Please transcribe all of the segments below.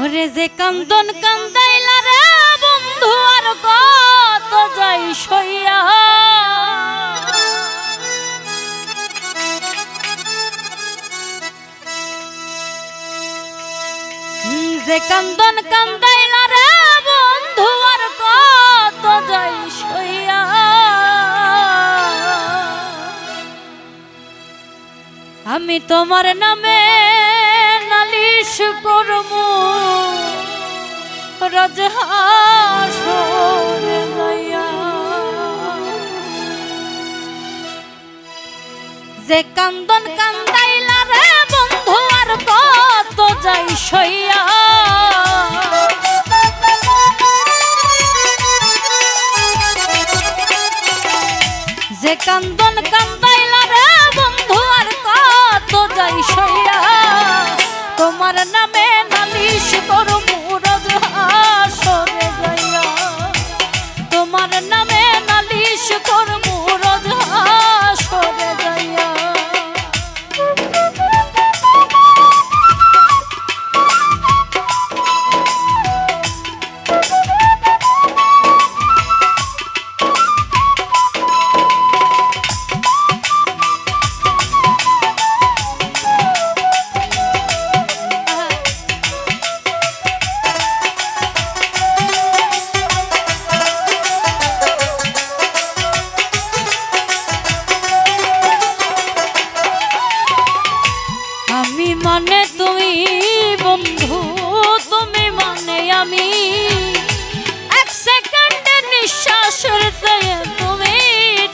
ওরে যে কান্দন কান্দাইলা রে বন্ধু আর কত যাই সইয়া যে কান্দন কান্দাইলা রে বন্ধু আর কত যাই সইয়া আমি তোমার নামে নালিশ করমু রাজহাসরে যাইয়া যে কান্দন কান্দাইলা রে বন্ধু আর কত যাই সইয়া যে কান্দন কান্দাইলা রে বন্ধু আর কত যাই সইয়া তোমার নামে নালিশ করমু রাজহাসরে যাইয়া তোমার নামে নালিশ করমু রাজহাসরে যাইয়া মানে তুমি বন্ধু তুমি মানে আমি এক সেকেন্ডের নিঃশ্বাসের চেয়ে তুমি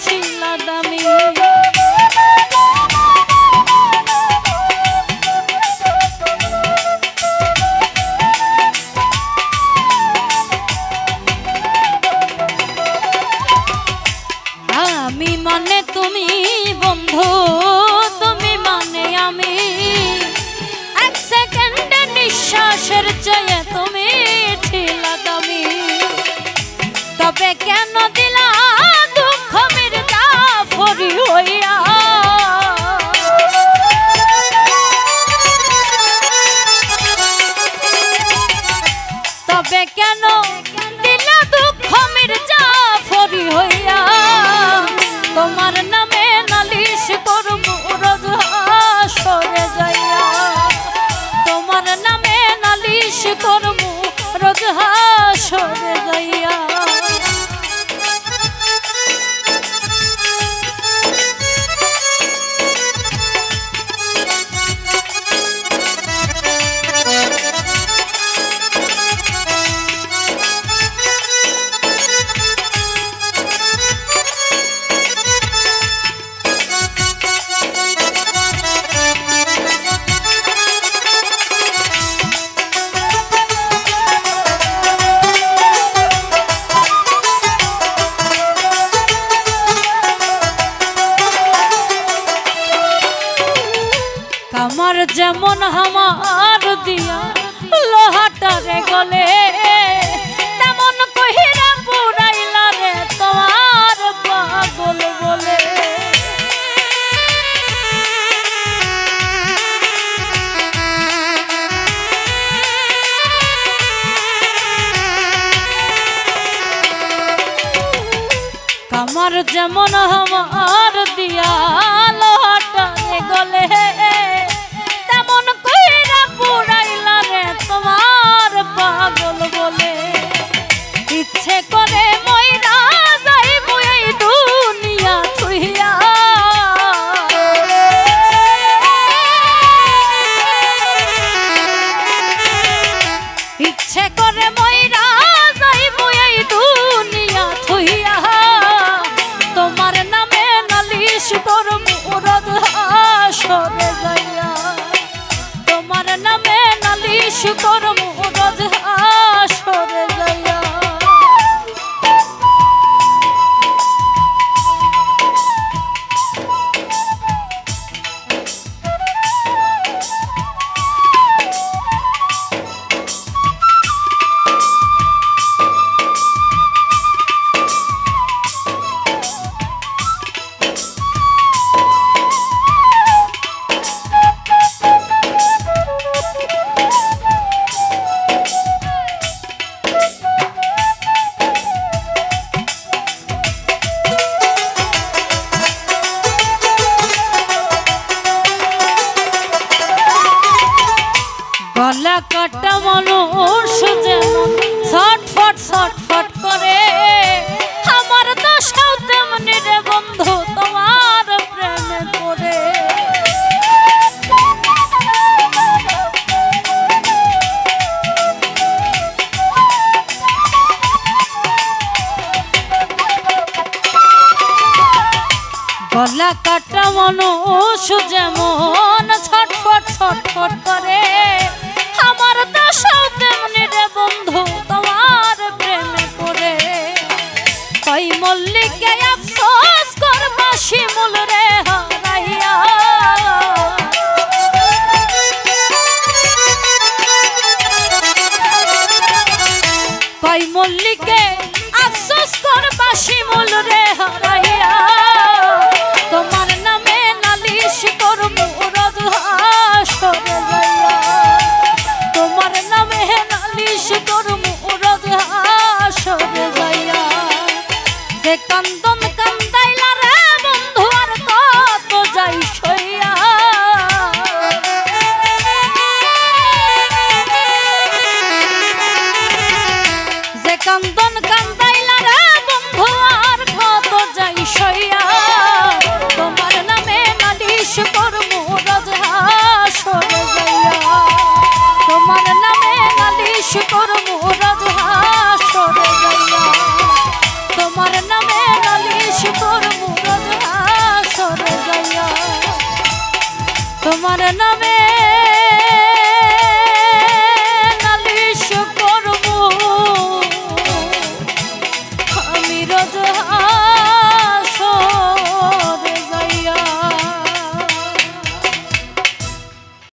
ছিলা দামি আমি মানে তুমি বন্ধু তুমি মানে আমি নিঃশ্বাসের চেয়ে তুমি ছিলা দামি তবে কেন দিলা দুঃখ মির্জাফরি হইয়া তবে কেন দিলা দুঃখ মির্জাফরি হইয়া তোমার নামে নালিশ করমু রাজহাসরে যাইয়া তোমার নামে নালিশ করমু রাজহাসরে যাইয়া আমার যেমন আমার দিয়া লোহাটারে গলে তেমন কহিরা পুরাইলা রে তোমার পাগল বলে আমার যেমন আমার দিয়া লোহাটারে গলে পাগল বলে ইচ্ছে করে মইরা যাইবো এই দুনিয়া থুইয়া ইচ্ছে করে মইরা যাইবো এই দুনিয়া থুইয়া তোমার নামে নালিশ করমু রাজহাসরে গলা কাটা মানুষ যেমন ছটফট ছটফট করে আমার দশাও তেমনি রে বন্ধু তোমার প্রেমে পড়ে। গলা কাটা মানুষ যেমন ছটফট ছটফট করে আমার দশাও তেমনি রে বন্ধু তোমার প্রেমে পড়ে। কই মল্লিকে আফসোস করবা শিমুল রে হারাইয়া, কই মল্লিকে আফসোস করবা শিমুল রে হারাইয়া। তোমার নামে নালিশ করব রোজ হাসরে যাইয়া, তোমার নামে নালিশ করব রোজ হাসরে যাইয়া। যে কান্দন কান্দাইলা রে বন্ধু আর কত যাই সইয়া, যে কান্দন কান্দাইলা রে বন্ধু আর কত যাই সইয়া। তোমার নামে নালিশ করব রোজ হাসরে যাইয়া, তোমার নামে নালিশ করব রোজ হাসরে যাইয়া, তোমার নামে নালিশ করব রোজ হাসরে যাইয়া, তোমার নামে